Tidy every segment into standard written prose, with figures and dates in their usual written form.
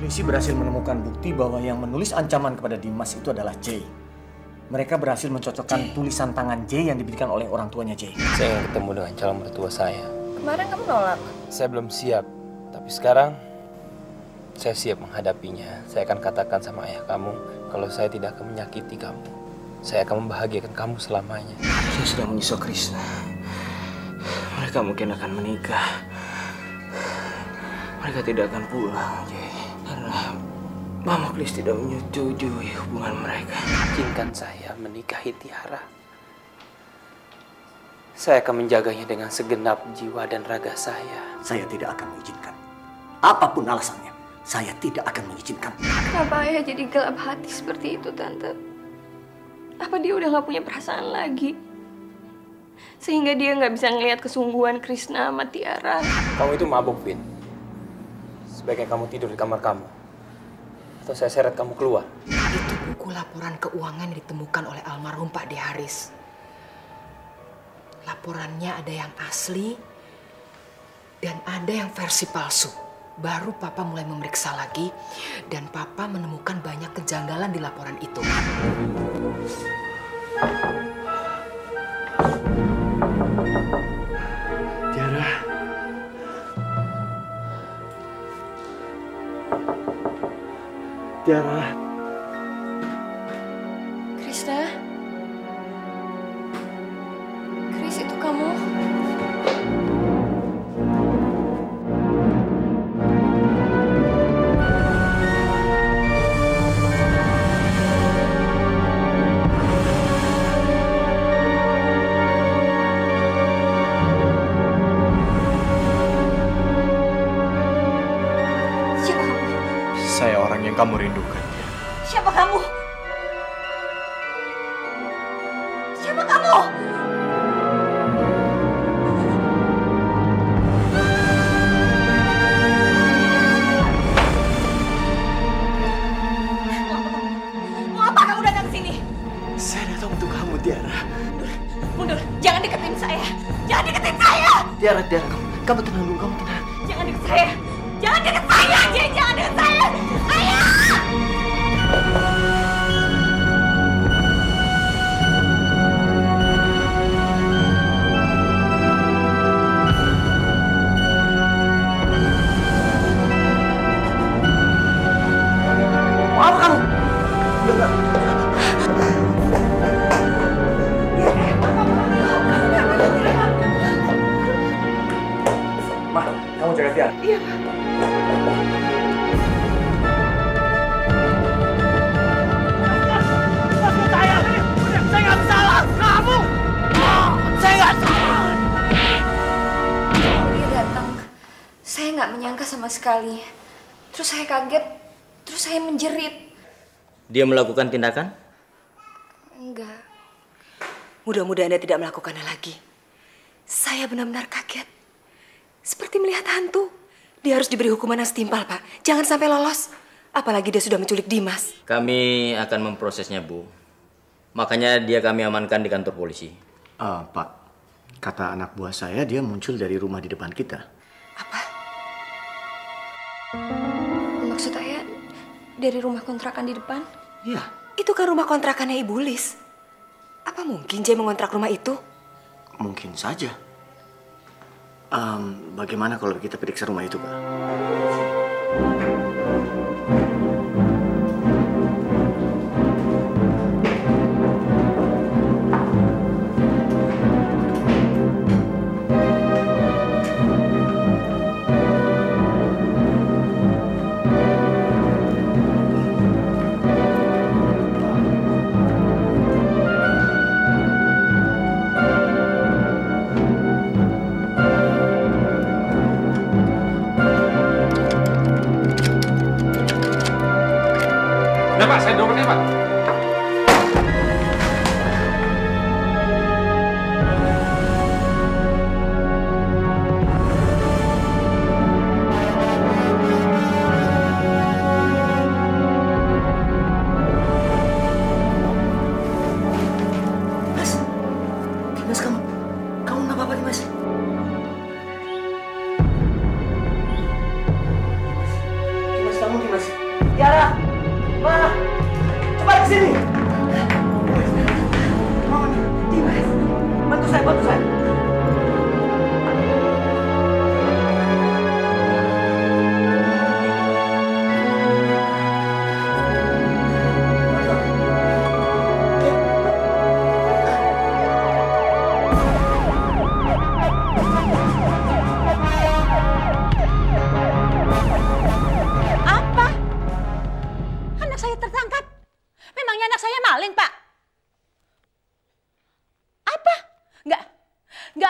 Polisi berhasil menemukan bukti bahwa yang menulis ancaman kepada Dimas itu adalah Jay. Mereka berhasil mencocokkan tulisan tangan Jay yang diberikan oleh orang tuanya Jay. Saya ingin ketemu dengan calon mertua saya. Kemarin kamu nolak. Saya belum siap, tapi sekarang saya siap menghadapinya. Saya akan katakan sama ayah kamu kalau saya tidak akan menyakiti kamu. Saya akan membahagiakan kamu selamanya. Saya sedang menyusul Krishna. Mereka mungkin akan menikah. Mereka tidak akan pulang, Jay. Karena Mama Klis tidak menyetujui hubungan mereka. Izinkan saya menikahi Tiara. Saya akan menjaganya dengan segenap jiwa dan raga saya. Saya tidak akan mengizinkan. Apapun alasannya, saya tidak akan mengizinkan. Kenapa ayah jadi gelap hati seperti itu, Tante? Apa dia udah gak punya perasaan lagi? Sehingga dia gak bisa ngelihat kesungguhan Krishna sama Tiara. Kamu itu mabuk, Vin. Sebaiknya kamu tidur di kamar kamu. Atau saya seret kamu keluar. Itu buku laporan keuangan yang ditemukan oleh almarhum Pak De Haris. Laporannya ada yang asli dan ada yang versi palsu. Baru Papa mulai memeriksa lagi dan Papa menemukan banyak kejanggalan di laporan itu. Tiara. Tiara. Krishna? Kris, itu kamu? Siapa kamu? Saya orang yang kamu rindukan. Siapa kamu? Siapa kamu? Mau apa kamu datang ke sini? Saya datang untuk kamu, Tiara. Mundur, jangan deketin saya. Jangan deketin saya. Tiara, kamu tenang dulu, kamu tenang. Jangan deket saya. Jangan deket saya, Jay. Jangan deket saya. Ayah! Mau apa kamu? Ma, kamu jaga Tiara. Iya, Pak. Saya nggak salah, kamu. Saya nggak salah. Dia datang. Saya nggak menyangka sama sekali. Terus saya kaget. Terus saya menjerit. Dia melakukan tindakan? Enggak. Mudah-mudahan dia tidak melakukannya lagi. Saya benar-benar kaget. Seperti melihat hantu. Dia harus diberi hukuman yang setimpal, Pak. Jangan sampai lolos. Apalagi dia sudah menculik Dimas. Kami akan memprosesnya, Bu. Makanya dia kami amankan di kantor polisi. Pak, kata anak buah saya dia muncul dari rumah di depan kita. Apa? Maksud ayah dari rumah kontrakan di depan? Iya. Itu kan rumah kontrakannya Ibu Lis. Apa mungkin Jay mengontrak rumah itu? Mungkin saja. Bagaimana kalau kita periksa rumah itu, Pak? Nah, Pak, saya nomornya, Pak. Dimas, kamu nggak apa-apa, Dimas? Dimas, kamu, Dimas.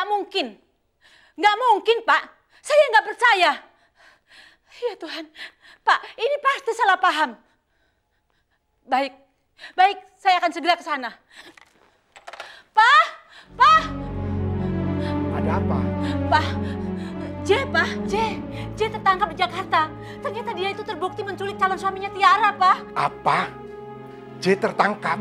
mungkin. Nggak mungkin, Pak. Saya nggak percaya. Ya Tuhan, Pak, ini pasti salah paham. Baik, saya akan segera ke sana. Pak, Pak. Ada apa? Pak, J tertangkap di Jakarta. Ternyata dia itu terbukti menculik calon suaminya Tiara, Pak. Apa? J tertangkap?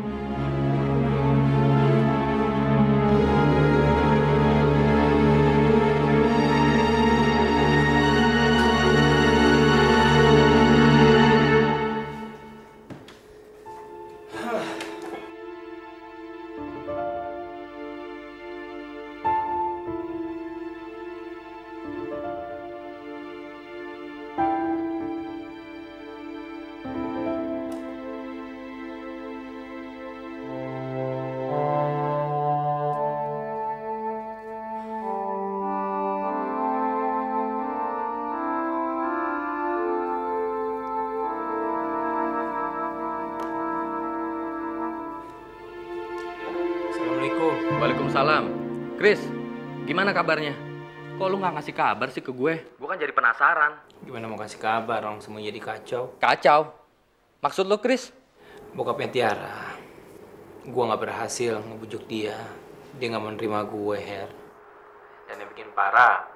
Waalaikumsalam. Chris, gimana kabarnya? Kok lu nggak ngasih kabar sih ke gue? Gue kan jadi penasaran. Gimana mau kasih kabar, orang semua jadi kacau. Kacau? Maksud lu, Chris? Bokapnya Tiara, gue nggak berhasil ngebujuk dia. Dia nggak mau nerima gue, Her. Dan yang bikin parah,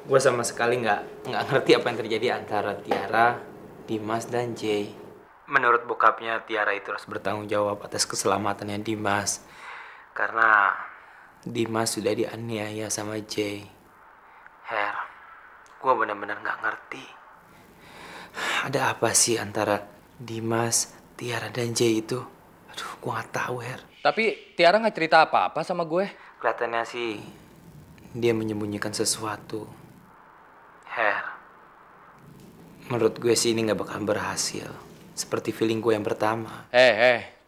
gue sama sekali nggak ngerti apa yang terjadi antara Tiara, Dimas, dan Jay. Menurut bokapnya, Tiara itu harus bertanggung jawab atas keselamatannya Dimas. Karena Dimas sudah dianiaya sama Jay. Her, gue benar-benar nggak ngerti. Ada apa sih antara Dimas, Tiara, dan Jay itu? Aduh, gue nggak tahu, Her. Tapi Tiara nggak cerita apa-apa sama gue. Kelihatannya sih dia menyembunyikan sesuatu. Her, menurut gue sih ini nggak bakal berhasil. Seperti feeling gue yang pertama.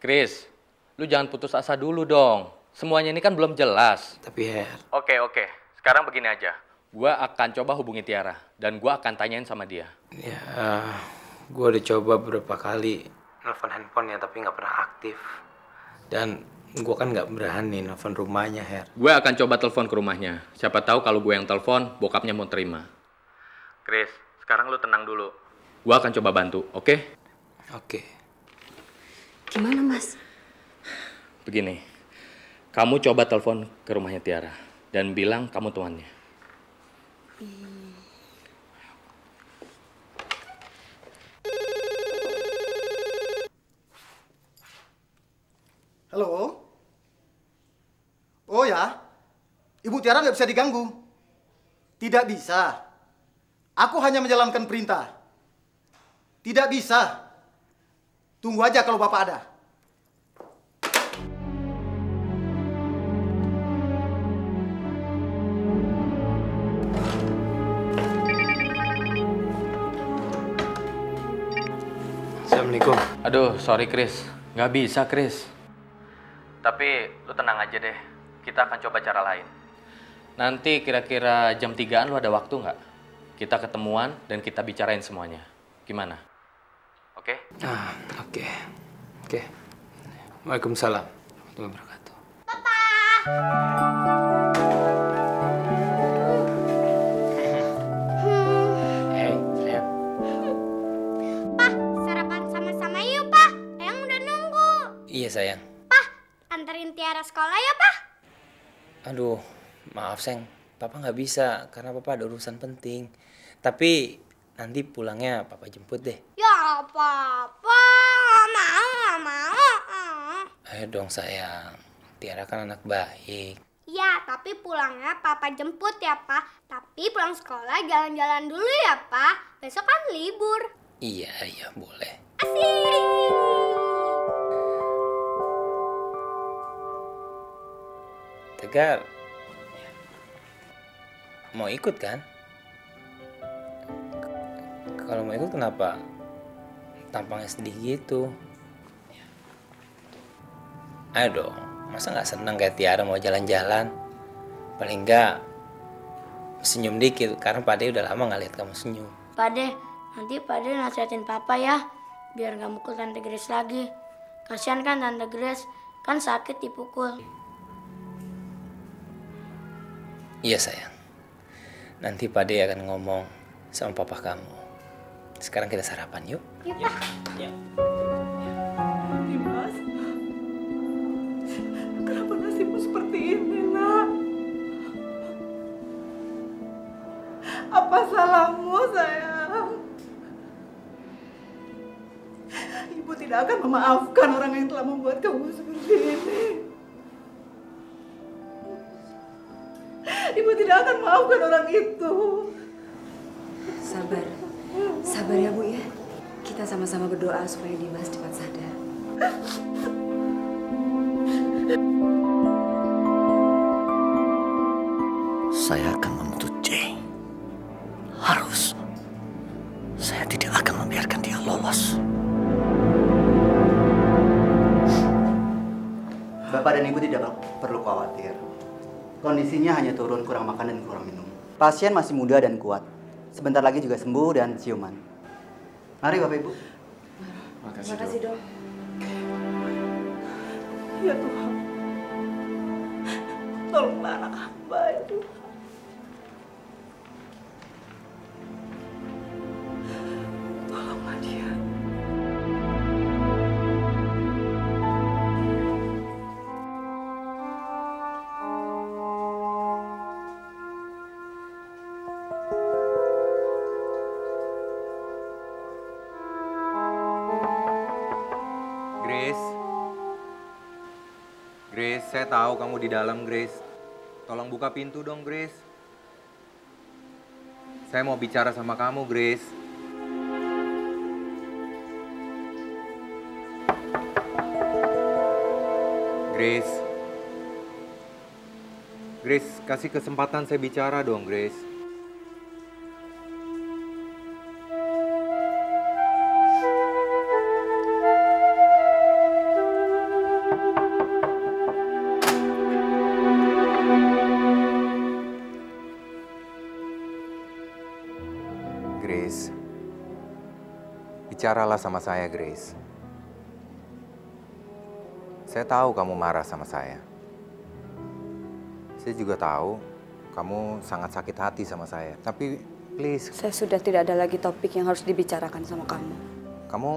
Chris, lu jangan putus asa dulu dong. Semuanya ini kan belum jelas. Tapi Her... Oke. Sekarang begini aja. Gue akan coba hubungi Tiara. Dan gue akan tanyain sama dia. Ya, gue udah coba beberapa kali nelfon handphonenya tapi nggak pernah aktif. Dan gue kan nggak berani nelfon rumahnya, Her. Gue akan coba telepon ke rumahnya. Siapa tahu kalau gue yang telepon, bokapnya mau terima. Chris, sekarang lu tenang dulu. Gue akan coba bantu, oke? Oke. Gimana, Mas? Begini. Kamu coba telepon ke rumahnya Tiara dan bilang kamu tuannya. Halo? Oh ya, Ibu Tiara nggak bisa diganggu. Tidak bisa. Aku hanya menjalankan perintah. Tidak bisa. Tunggu aja kalau Bapak ada. Assalamualaikum. Aduh, sorry Chris. Nggak bisa, Chris. Tapi lu tenang aja deh. Kita akan coba cara lain. Nanti kira-kira jam 3-an lu ada waktu nggak? Kita ketemuan dan kita bicarain semuanya. Gimana? Oke? Oke. Waalaikumsalam warahmatullahi wabarakatuh. Papa! Sayang. Pak, sarapan sama-sama yuk, Pak. Eyang udah nunggu. Iya, sayang. Pak, anterin Tiara sekolah ya, Pak? Aduh, maaf, sayang. Papa nggak bisa karena Papa ada urusan penting. Tapi nanti pulangnya Papa jemput deh. Ya, Papa. Nggak mau. Ayo dong, sayang. Tiara kan anak baik. Ya, tapi pulangnya Papa jemput ya, Pak. Tapi pulang sekolah jalan-jalan dulu ya, Pak. Besok kan libur. Iya, boleh. Asik. Tegar, mau ikut kan? Kalau mau ikut kenapa tampangnya sedih gitu? Ayo dong, masa nggak seneng kayak Tiara mau jalan-jalan? Paling nggak senyum dikit, karena Pak De udah lama nggak lihat kamu senyum. Pak De, nanti Pak De nasihatin Papa ya, biar nggak mukul Tante Grace lagi. Kasihan kan Tante Grace, kan sakit dipukul. Iya sayang. Nanti Pak De akan ngomong sama papa kamu. Sekarang kita sarapan yuk. Iya, Pak. Ya. Dimas, kenapa nasibmu seperti ini, nak? Apa salahmu, sayang? Ibu tidak akan memaafkan orang yang telah membuat kamu seperti ini. Ibu tidak akan maafkan orang itu. Sabar. Sabar ya, Bu ya. Kita sama-sama berdoa supaya Dimas cepat sadar. Saya akan menuntut Jay. Harus. Saya tidak akan membiarkan dia lolos. Bapak dan Ibu tidak perlu khawatir. Kondisinya hanya turun, kurang makan dan kurang minum. Pasien masih muda dan kuat. Sebentar lagi juga sembuh dan siuman. Mari Bapak Ibu. Terima kasih, Dok. Ya Tuhan, tolonglah anak hamba ya Tuhan. Tolonglah dia. Grace, saya tahu kamu di dalam, Grace. Tolong buka pintu dong, Grace. Saya mau bicara sama kamu, Grace. Grace. Grace, kasih kesempatan saya bicara dong, Grace. Grace, bicaralah sama saya, Grace. Saya tahu kamu marah sama saya. Saya juga tahu kamu sangat sakit hati sama saya. Tapi, please. Saya sudah tidak ada lagi topik yang harus dibicarakan sama kamu. Kamu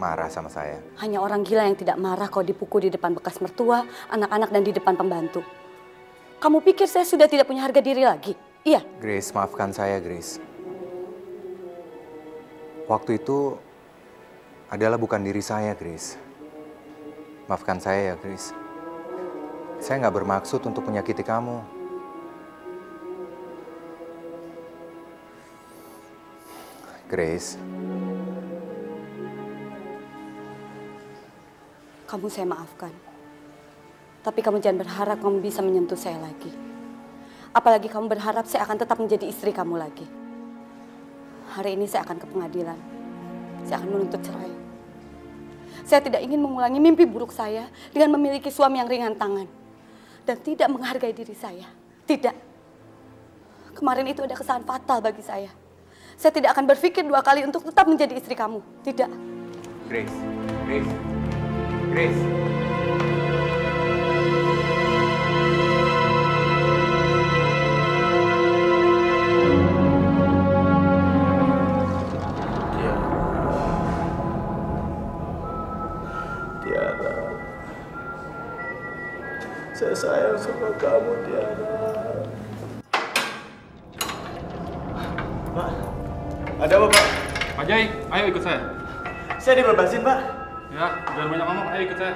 marah sama saya? Hanya orang gila yang tidak marah kalau dipukul di depan bekas mertua, anak-anak, dan di depan pembantu. Kamu pikir saya sudah tidak punya harga diri lagi? Iya? Grace, maafkan saya, Grace. Waktu itu adalah bukan diri saya, Grace. Maafkan saya ya, Grace. Saya nggak bermaksud untuk menyakiti kamu. Grace. Kamu saya maafkan. Tapi kamu jangan berharap kamu bisa menyentuh saya lagi. Apalagi kamu berharap saya akan tetap menjadi istri kamu lagi. Hari ini saya akan ke pengadilan. Saya akan menuntut cerai. Saya tidak ingin mengulangi mimpi buruk saya dengan memiliki suami yang ringan tangan. Dan tidak menghargai diri saya. Tidak. Kemarin itu ada kesalahan fatal bagi saya. Saya tidak akan berpikir dua kali untuk tetap menjadi istri kamu. Tidak. Grace. Grace. Grace. Tiara, saya sayang sama kamu, Tiara. Pak, ada apa, Pak? Pak Jai, ayo ikut saya. Saya dibebasin, Pak. Ya, jangan banyak ngomong, ayo ikut saya.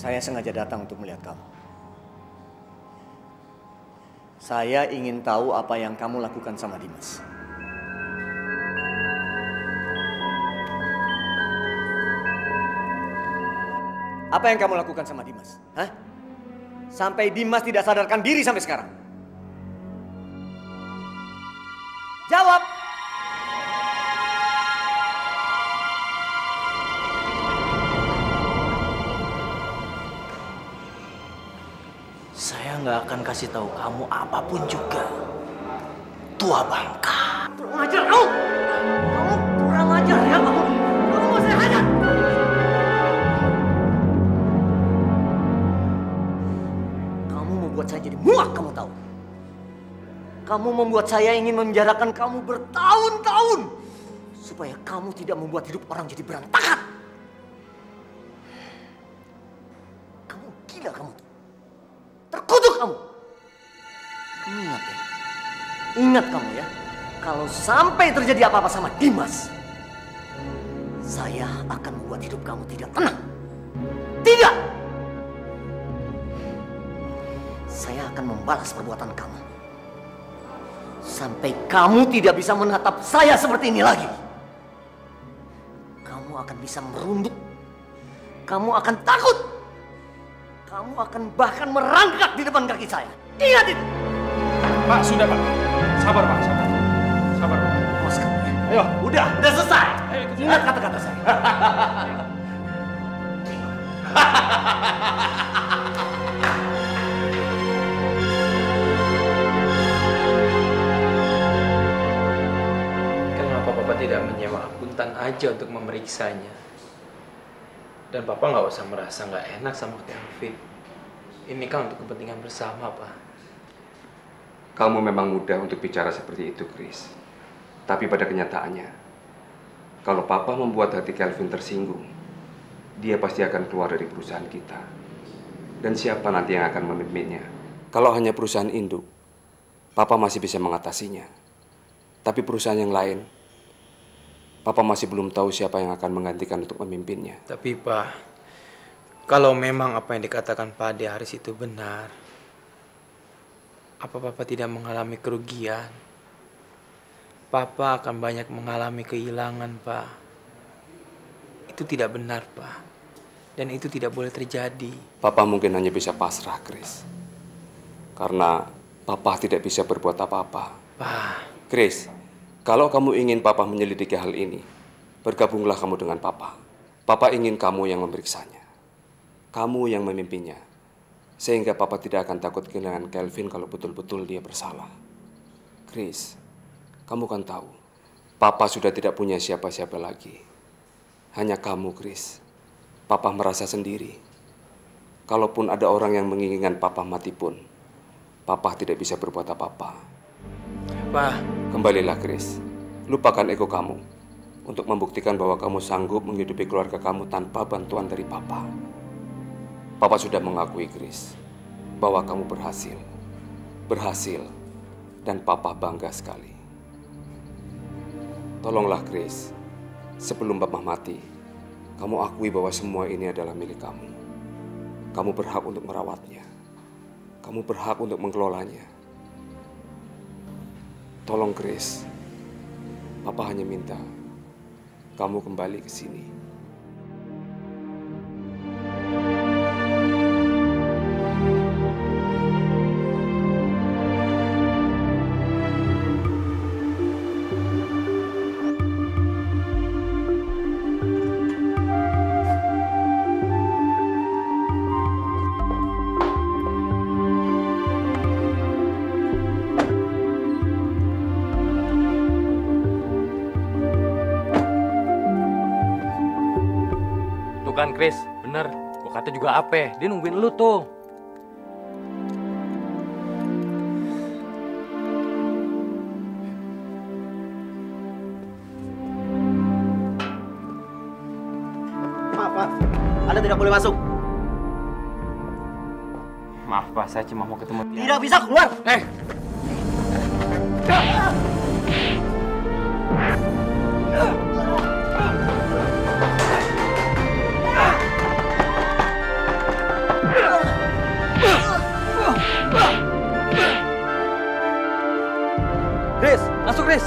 Saya sengaja datang untuk melihat kamu. Saya ingin tahu apa yang kamu lakukan sama Dimas. Apa yang kamu lakukan sama Dimas? Hah? Sampai Dimas tidak sadarkan diri sampai sekarang. Jawab! Saya nggak akan kasih tahu kamu apapun juga. Tua bangka. Kurang ajar kamu! Kamu kurang ajar ya kamu! Kamu mau saya hajar! Kamu membuat saya jadi muak, kamu tahu. Kamu membuat saya ingin memenjarakan kamu bertahun-tahun. Supaya kamu tidak membuat hidup orang jadi berantakan. Kamu gila kamu. Terkutuk kamu. Kamu ingat ya? Ingat kamu ya. Kalau sampai terjadi apa-apa sama Dimas, saya akan membuat hidup kamu tidak tenang. Tidak! Saya akan membalas perbuatan kamu. Sampai kamu tidak bisa menatap saya seperti ini lagi. Kamu akan bisa merunduk. Kamu akan takut. Kamu akan bahkan merangkak di depan kaki saya. Ingat itu! Pak, sudah Pak. Sabar Pak, sabar. Sabar Pak. Awas kamu ya. Ayo. Udah selesai. Ayo, ingat kata-kata saya. Kenapa Papa tidak menyewa akuntan aja untuk memeriksanya? Dan Papa nggak usah merasa nggak enak sama Kelvin. Ini kan untuk kepentingan bersama, Pak. Kamu memang mudah untuk bicara seperti itu, Chris. Tapi pada kenyataannya, kalau Papa membuat hati Kelvin tersinggung, dia pasti akan keluar dari perusahaan kita. Dan siapa nanti yang akan memimpinnya? Kalau hanya perusahaan induk, Papa masih bisa mengatasinya. Tapi perusahaan yang lain, Papa masih belum tahu siapa yang akan menggantikan untuk memimpinnya. Tapi Pak, kalau memang apa yang dikatakan Pak Ade Haris itu benar, apa Papa tidak mengalami kerugian? Papa akan banyak mengalami kehilangan, Pak. Itu tidak benar, Pak. Dan itu tidak boleh terjadi. Papa mungkin hanya bisa pasrah, Chris. Karena Papa tidak bisa berbuat apa-apa. Pak. Chris, kalau kamu ingin Papa menyelidiki hal ini, bergabunglah kamu dengan Papa. Papa ingin kamu yang memeriksanya. Kamu yang memimpinnya. Sehingga Papa tidak akan takut kehilangan Kelvin kalau betul-betul dia bersalah. Chris, kamu kan tahu, Papa sudah tidak punya siapa-siapa lagi. Hanya kamu, Chris. Papa merasa sendiri. Kalaupun ada orang yang menginginkan Papa mati pun, Papa tidak bisa berbuat apa-apa. Pak. Kembalilah, Chris. Lupakan ego kamu untuk membuktikan bahwa kamu sanggup menghidupi keluarga kamu tanpa bantuan dari Papa. Papa sudah mengakui, Chris, bahwa kamu berhasil. Berhasil. Dan Papa bangga sekali. Tolonglah, Chris. Sebelum Papa mati, kamu akui bahwa semua ini adalah milik kamu. Kamu berhak untuk merawatnya. Kamu berhak untuk mengelolanya. Tolong, Chris. Papa hanya minta kamu kembali ke sini. Tuh kan Chris, bener. Gua kata juga apa, dia nungguin lu tuh. Maaf, Anda tidak boleh masuk. Maaf, Pak. Saya cuma mau ketemu dia. Tidak bisa keluar. Chris, masuk Chris.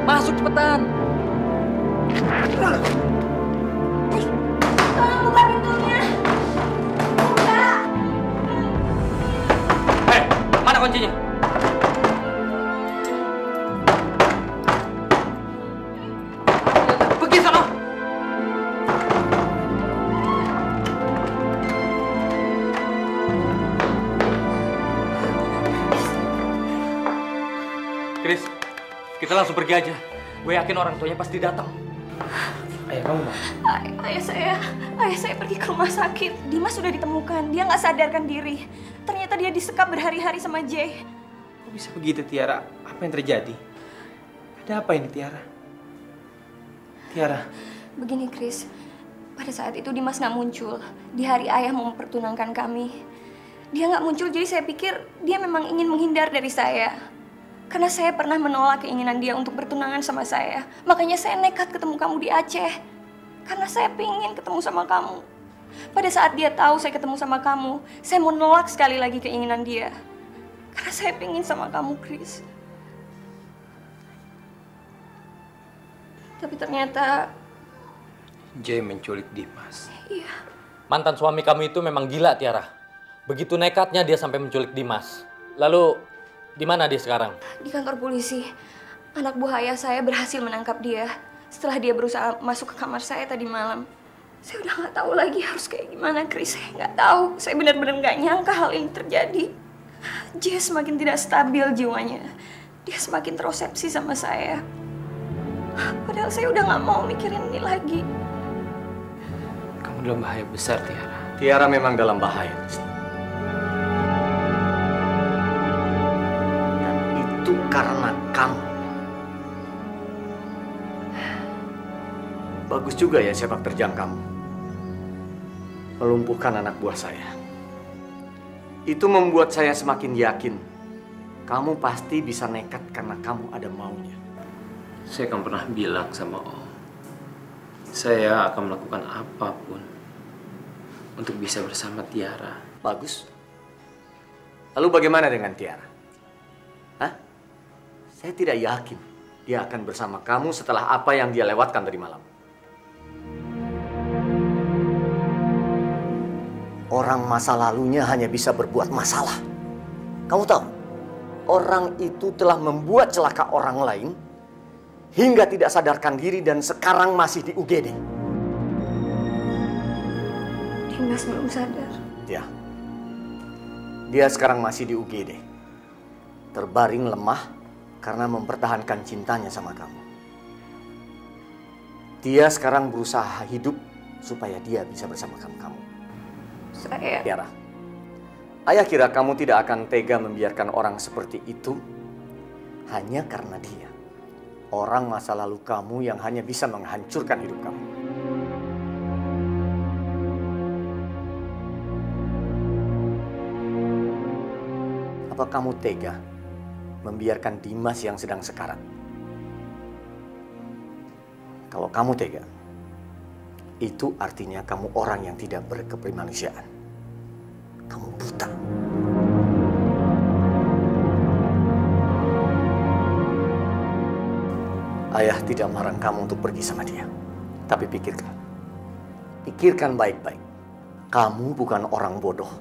Masuk cepetan. Tolong buka pintunya. Buka. Mana kuncinya? Pergi sana. Chris, kita langsung pergi aja. Gue yakin orang tuanya pasti datang. Ayah kamu mana? Ayah saya pergi ke rumah sakit. Dimas sudah ditemukan. Dia nggak sadarkan diri. Ternyata dia disekap berhari-hari sama Jay. Kok bisa begitu, Tiara? Apa yang terjadi? Ada apa ini, Tiara? Tiara. Begini, Chris. Pada saat itu Dimas nggak muncul. Di hari ayah mau mempertunangkan kami. Dia nggak muncul, jadi saya pikir dia memang ingin menghindar dari saya. Karena saya pernah menolak keinginan dia untuk bertunangan sama saya. Makanya saya nekat ketemu kamu di Aceh. Karena saya pengen ketemu sama kamu. Pada saat dia tahu saya ketemu sama kamu, saya mau nolak sekali lagi keinginan dia. Karena saya pengen sama kamu, Chris. Tapi ternyata Jay menculik Dimas. Iya. Mantan suami kamu itu memang gila, Tiara. Begitu nekatnya dia sampai menculik Dimas. Lalu, di mana dia sekarang? Di kantor polisi. Anak buah ayah saya berhasil menangkap dia. Setelah dia berusaha masuk ke kamar saya tadi malam. Saya udah nggak tahu lagi harus kayak gimana, Chris. Saya nggak tahu. Saya benar-benar nggak nyangka hal ini terjadi. Dia semakin tidak stabil jiwanya. Dia semakin terobsesi sama saya. Padahal saya udah nggak mau mikirin ini lagi. Kamu dalam bahaya besar, Tiara. Tiara memang dalam bahaya. Dan itu karena kamu. Bagus juga ya sepak terjang kamu. Melumpuhkan anak buah saya. Itu membuat saya semakin yakin kamu pasti bisa nekat karena kamu ada maunya. Saya akan pernah bilang sama Om, saya akan melakukan apapun untuk bisa bersama Tiara. Bagus. Lalu bagaimana dengan Tiara? Hah? Saya tidak yakin dia akan bersama kamu setelah apa yang dia lewatkan tadi malam. Orang masa lalunya hanya bisa berbuat masalah. Kamu tahu, orang itu telah membuat celaka orang lain hingga tidak sadarkan diri dan sekarang masih di UGD. Dimas belum sadar. Ya. Dia sekarang masih di UGD. Terbaring lemah karena mempertahankan cintanya sama kamu. Dia sekarang berusaha hidup supaya dia bisa bersama kamu. Saya... Tiara, ayah kira kamu tidak akan tega membiarkan orang seperti itu hanya karena dia. Orang masa lalu kamu yang hanya bisa menghancurkan hidup kamu. Apa kamu tega membiarkan Dimas yang sedang sekarat? Kalau kamu tega, itu artinya kamu orang yang tidak berkemanusiaan. Kamu buta. Ayah tidak melarang kamu untuk pergi sama dia. Tapi pikirkan. Pikirkan baik-baik. Kamu bukan orang bodoh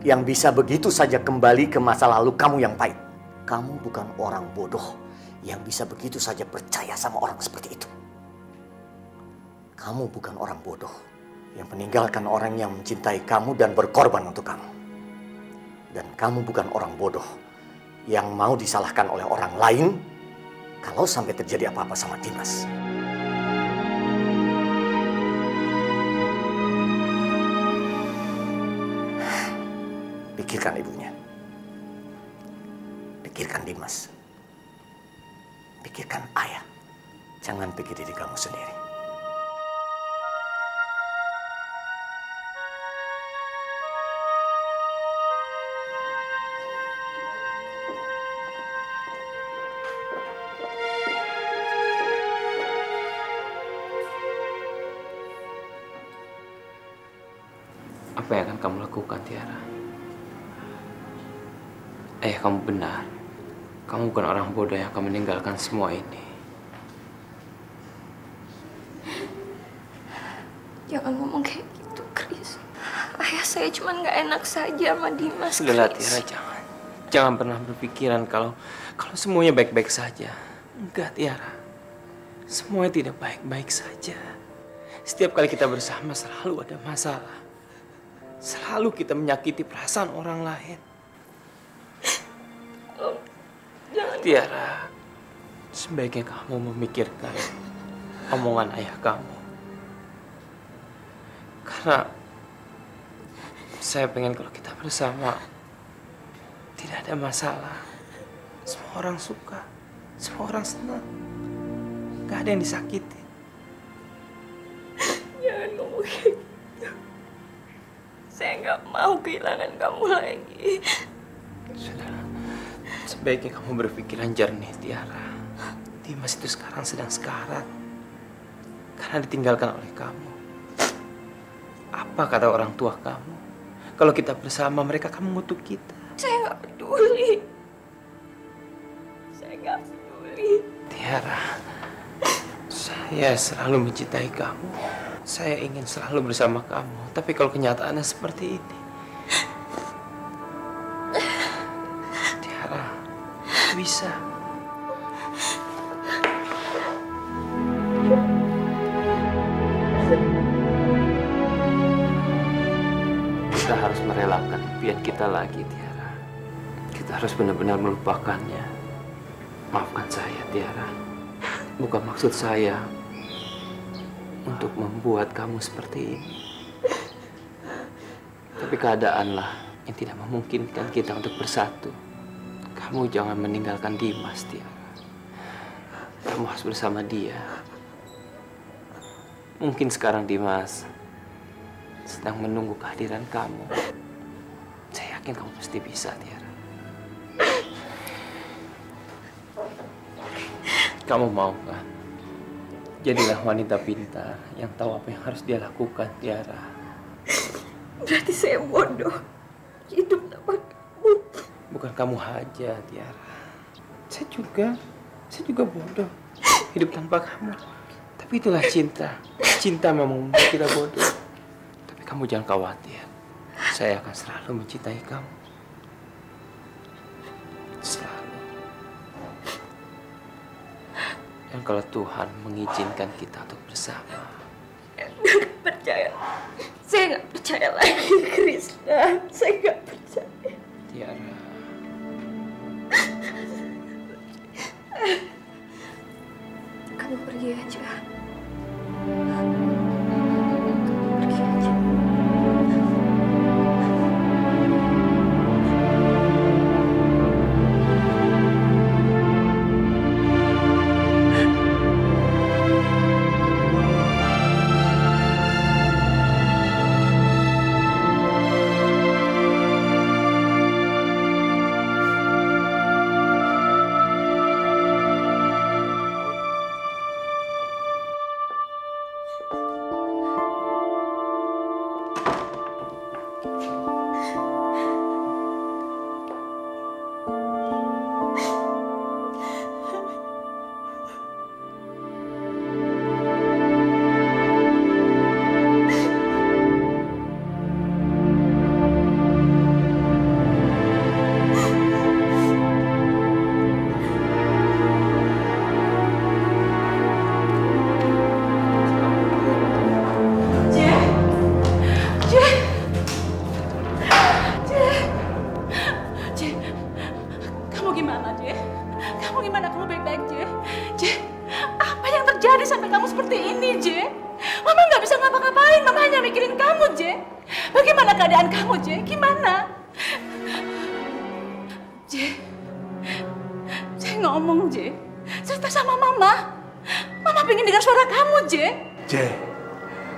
yang bisa begitu saja kembali ke masa lalu kamu yang pahit. Kamu bukan orang bodoh yang bisa begitu saja percaya sama orang seperti itu. Kamu bukan orang bodoh yang meninggalkan orang yang mencintai kamu dan berkorban untuk kamu. Dan kamu bukan orang bodoh yang mau disalahkan oleh orang lain kalau sampai terjadi apa-apa sama Dimas. Pikirkan ibunya. Pikirkan Dimas. Pikirkan ayah. Jangan pikir diri kamu sendiri. Apa yang akan kamu lakukan, Tiara? Kamu benar. Kamu bukan orang bodoh yang akan meninggalkan semua ini. Jangan ngomong kayak gitu, Chris. Ayah saya cuma nggak enak saja sama Dimas, Sudahlah, Chris. Tiara, jangan. Jangan pernah berpikiran kalau semuanya baik-baik saja. Enggak, Tiara. Semuanya tidak baik-baik saja. Setiap kali kita bersama selalu ada masalah. Selalu kita menyakiti perasaan orang lain. Jangan. Tiara, sebaiknya kamu memikirkan omongan ayah kamu. Karena saya pengen kalau kita bersama tidak ada masalah. Semua orang suka, semua orang senang. Gak ada yang disakiti. Jangan ngomong kayak gitu. Saya nggak mau kehilangan kamu lagi. Sudah, sebaiknya kamu berpikiran jernih, Tiara. Dimas itu sekarang sedang sekarat karena ditinggalkan oleh kamu. Apa kata orang tua kamu? Kalau kita bersama, mereka akan mengutuk kita. Saya nggak peduli. Saya nggak peduli. Tiara, saya selalu mencintai kamu. Saya ingin selalu bersama kamu. Tapi kalau kenyataannya seperti ini, Tiara, bisa. Kita harus merelakan impian kita lagi, Tiara. Kita harus benar-benar melupakannya. Maafkan saya, Tiara. Bukan maksud saya untuk membuat kamu seperti ini. Tapi keadaanlah yang tidak memungkinkan kita untuk bersatu. Kamu jangan meninggalkan Dimas, Tiara. Kamu harus bersama dia. Mungkin sekarang Dimas sedang menunggu kehadiran kamu. Saya yakin kamu pasti bisa, Tiara. Kamu mau kan? Jadilah wanita pintar yang tahu apa yang harus dia lakukan, Tiara. Berarti saya bodoh. Hidup tanpa kamu. Bukan kamu aja, Tiara. Saya juga bodoh. Hidup tanpa kamu. Tapi itulah cinta. Cinta memang membuat kita bodoh. Tapi kamu jangan khawatir. Saya akan selalu mencintai kamu. Selalu. Dan kalau Tuhan mengizinkan kita untuk bersama. Nggak percaya. Saya nggak percaya lagi, Krisna. Saya nggak percaya. Tiara. Kamu pergi aja.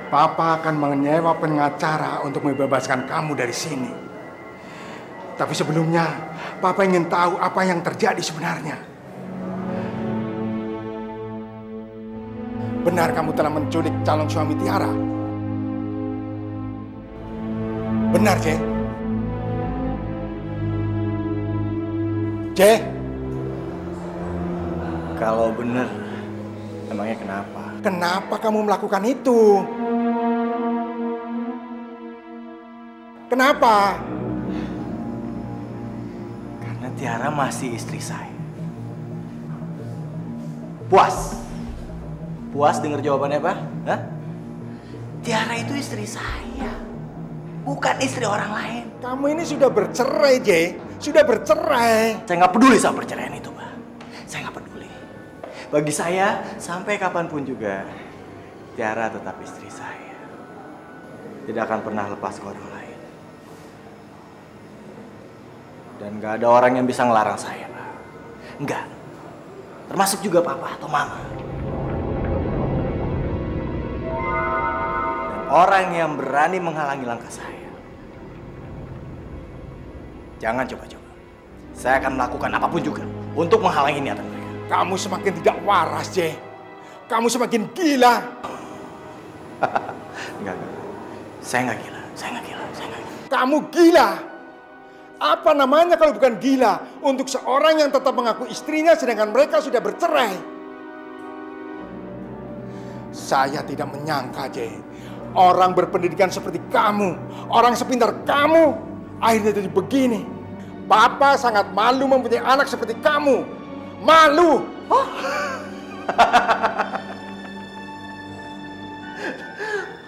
Papa akan menyewa pengacara untuk membebaskan kamu dari sini. Tapi sebelumnya, Papa ingin tahu apa yang terjadi sebenarnya. Benar kamu telah menculik calon suami Tiara? Benar, C? C? Kalau benar, emangnya kenapa? Kenapa kamu melakukan itu? Kenapa? Karena Tiara masih istri saya. Puas? Puas dengar jawabannya, Pak? Hah? Tiara itu istri saya, bukan istri orang lain. Kamu ini sudah bercerai, Jay. Sudah bercerai. Saya nggak peduli sama perceraian itu, Pak. Saya nggak peduli. Bagi saya, sampai kapanpun juga, Tiara tetap istri saya. Tidak akan pernah lepas ke orang lain. Dan nggak ada orang yang bisa ngelarang saya, Pak. Nggak. Termasuk juga Papa atau Mama. Dan orang yang berani menghalangi langkah saya, jangan coba-coba. Saya akan melakukan apapun juga untuk menghalangi niatan mereka. Kamu semakin tidak waras, Jay. Kamu semakin gila. Enggak. Saya nggak gila. Kamu gila. Apa namanya kalau bukan gila untuk seorang yang tetap mengaku istrinya sedangkan mereka sudah bercerai? Saya tidak menyangka, Jay. Orang berpendidikan seperti kamu, orang sepintar kamu, akhirnya jadi begini. Papa sangat malu mempunyai anak seperti kamu. Malu. Oh.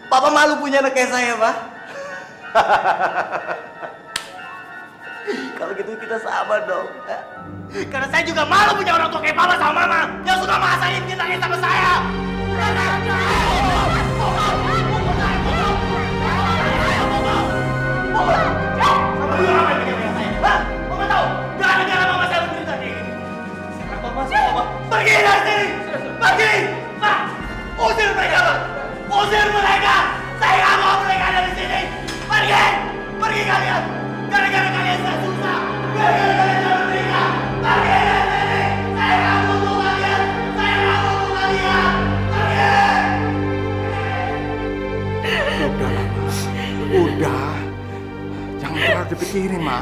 Papa malu punya anak kayak saya, Pak. Kalau gitu kita sabar dong. Karena saya juga malu punya orang tua kayak Papa sama Mama yang suka maksain cintanya sama saya. Pergi dari sini! Pergi! Pak! Usir mereka, Pak! Usir mereka! Saya nggak mau mereka dari sini! Pergi! Pergi kalian! Gara-gara kalian saya susah! Gara-gara kalian jangan menikah! Pergi dari sini! Saya nggak butuh kalian! Saya nggak butuh kalian! Pergi! Udah, udah. Jangan terlalu dipikirin, Ma.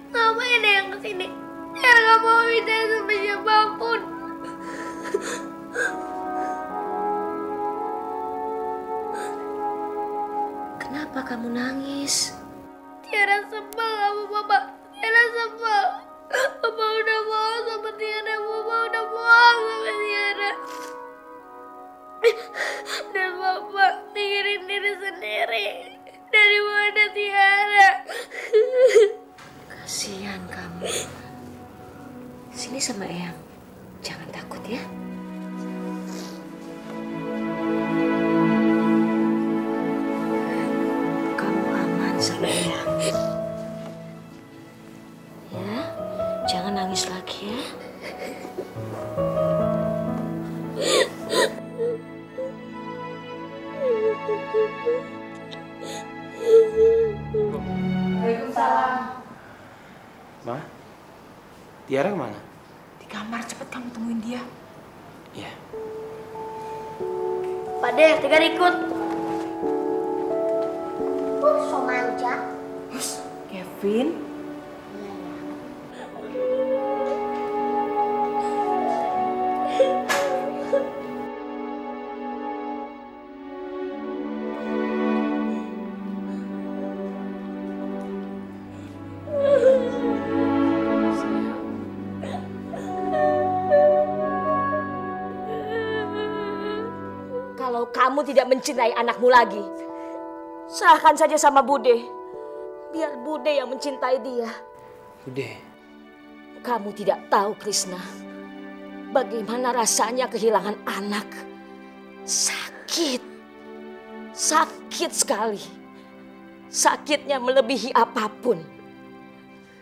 Ngapain ada yang kesini? Saya nggak mau bicara sama siapapun. Kenapa kamu nangis? Tiara sebel sama Papa. Tiara sebel. Papa udah bohong sama Tiara. Papa udah bohong sama Tiara. Dan Papa mikirin diri sendiri. Dari mana Tiara? Kasihan kamu. Sini sama Eyang. Jangan takut ya. Kamu aman sama Eyang. Ya, jangan nangis lagi ya. Waalaikumsalam. Ma, Tiara kemana? Di kamar, cepet kamu temuin dia. Iya. Pak De, Tiara ikut. So manja. Kevin. kamu tidak mencintai anakmu lagi, serahkan saja sama Bude. Biar Bude yang mencintai dia. Bude. Kamu tidak tahu, Krishna, bagaimana rasanya kehilangan anak. Sakit. Sakit sekali. Sakitnya melebihi apapun.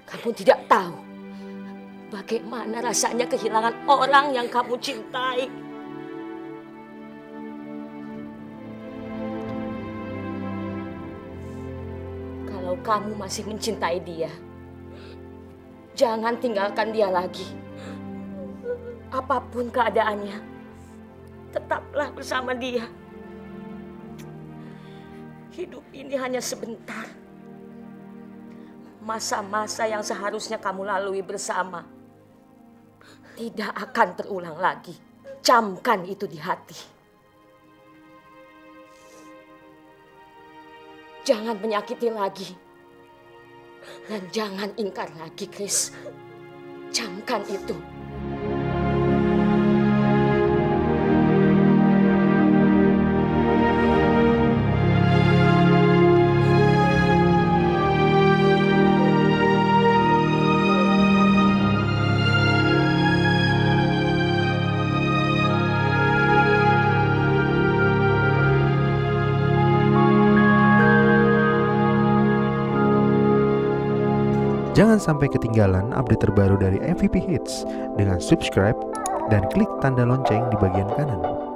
Kamu tidak tahu bagaimana rasanya kehilangan orang yang kamu cintai. Kalau kamu masih mencintai dia, jangan tinggalkan dia lagi. Apapun keadaannya, tetaplah bersama dia. Hidup ini hanya sebentar. Masa-masa yang seharusnya kamu lalui bersama tidak akan terulang lagi. Camkan itu di hati. Jangan menyakiti lagi. Dan jangan ingkar lagi, Chris. Camkan itu. Jangan sampai ketinggalan update terbaru dari MVP Hits dengan subscribe dan klik tanda lonceng di bagian kanan.